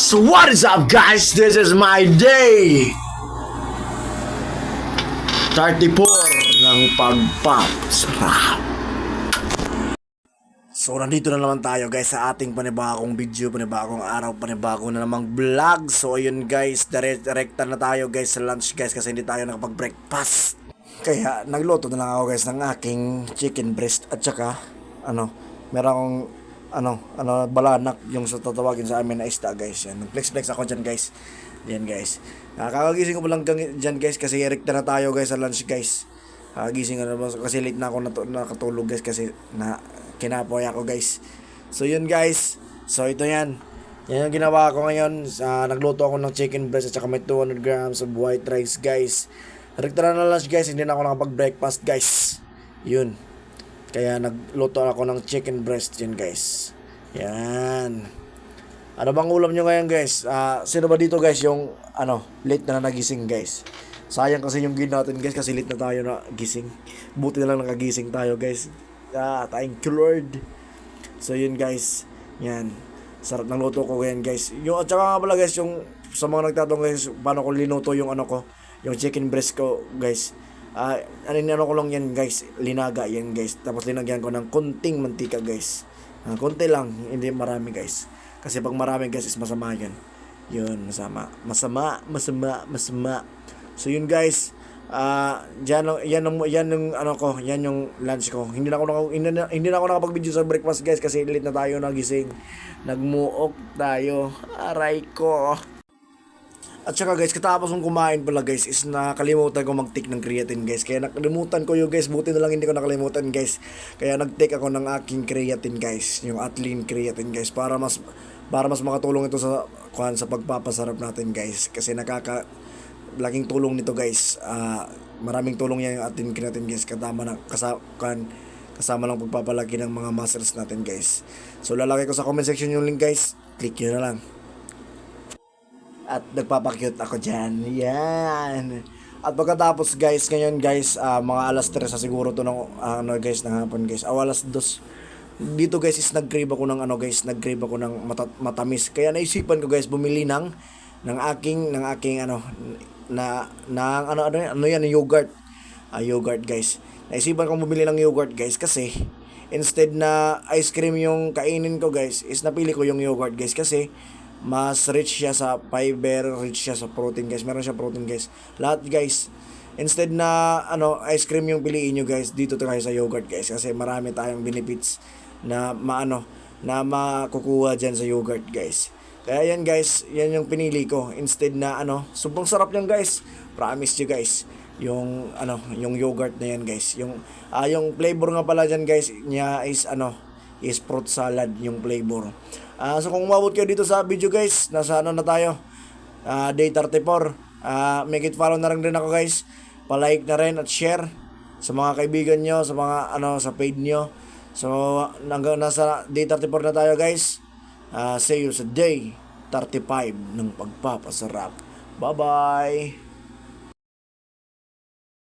So what is up guys? This is my day 34 ng pagpapasarap. So nandito na naman tayo guys sa ating panibagong video, panibagong araw, panibago na namang vlog. So ayun guys, direkta na tayo guys sa lunch guys kasi hindi tayo nakapag-breakfast. Kaya nagluto na lang ako guys ng aking chicken breast at saka meron akong balanak yung sa tatawagin sa amin na isda guys. Yan, flex ako dyan guys. Yan guys. Kakagising ko pa lang dyan guys kasi direkta na tayo guys sa lunch guys. Kakagising ko na kasi late na ako nakatulog guys kasi kinapoy ako guys. So yun guys. So ito yan. Yan yung ginawa ko ngayon. Nagluto ako ng chicken breast at saka may 200 grams of white rice guys. Direkta na lunch guys. Hindi na ako nakapag-breakfast guys. Yun. Kaya nagluto ako ng chicken breast yun guys. Yan. Ano bang ulam nyo ngayon guys? Sino ba dito guys yung late na nagising guys? Sayang kasi yung gin natin guys kasi late na tayo na gising. Buti na lang nakagising tayo guys. Thank you Lord. So yun guys. Yan. Sarap ng luto ko yan guys. Yung, at saka nga pala guys, yung sa mga nagtatanong guys, paano ko linuto yung yung chicken breast ko guys. Ko lang yan guys, linaga yan guys. Tapos linagyan ko ng konting mantika guys. Konti lang, hindi marami guys. Kasi pag marami guys is masama yan. Yun, masama. So yun guys, yan yung lunch ko. Hindi na ako nakapag-video sa breakfast guys kasi late na tayo nagising. Nagmuok tayo. Aray ko. At saka guys, katapos kong kumain pala guys is nakalimutan ko mag-take ng creatine guys. Kaya nakalimutan ko yung guys, buti na lang hindi ko nakalimutan guys. Kaya nag-take ako ng aking creatine guys, yung Atlin creatine guys para mas makatulong ito sa pagpapasarap natin guys. Kasi laking tulong nito guys. Maraming tulong yan yung Atlin creatine guys. Kasama lang pagpapalaki ng mga muscles natin guys. So lalagay ko sa comment section yung link guys. Click nyo na lang. At nagpapakyut ako dyan. Yan. At pagkatapos guys, ngayon guys, mga alas 3 na siguro to ng guys, ng hapon guys. Alas 2. Dito guys is nag-crave ako ng matamis. Kaya naisipan ko guys bumili ng aking yogurt. Yogurt guys. Naisipan ko bumili ng yogurt guys kasi instead na ice cream yung kainin ko guys, is napili ko yung yogurt guys kasi mas rich siya sa fiber, rich siya sa protein guys. Meron siya protein guys. Lahat guys. Instead na ice cream yung piliin nyo guys, dito tayo sa yogurt guys kasi marami tayong benefits na makukuha dyan sa yogurt guys. Kaya yan guys, yan yung pinili ko. Instead na sobrang sarap yan guys. Promise you guys. Yung yogurt na yan guys. Yung flavor nga pala dyan guys niya is fruit salad yung flavor. So kung umabot kayo dito sa video guys, nasa na tayo? Day 34. Make it follow na rin ako guys. Pa-like na rin at share sa mga kaibigan nyo, sa mga sa page nyo. So nasa day 34 na tayo guys. See you sa day 35 ng pagpapasarap. Bye bye.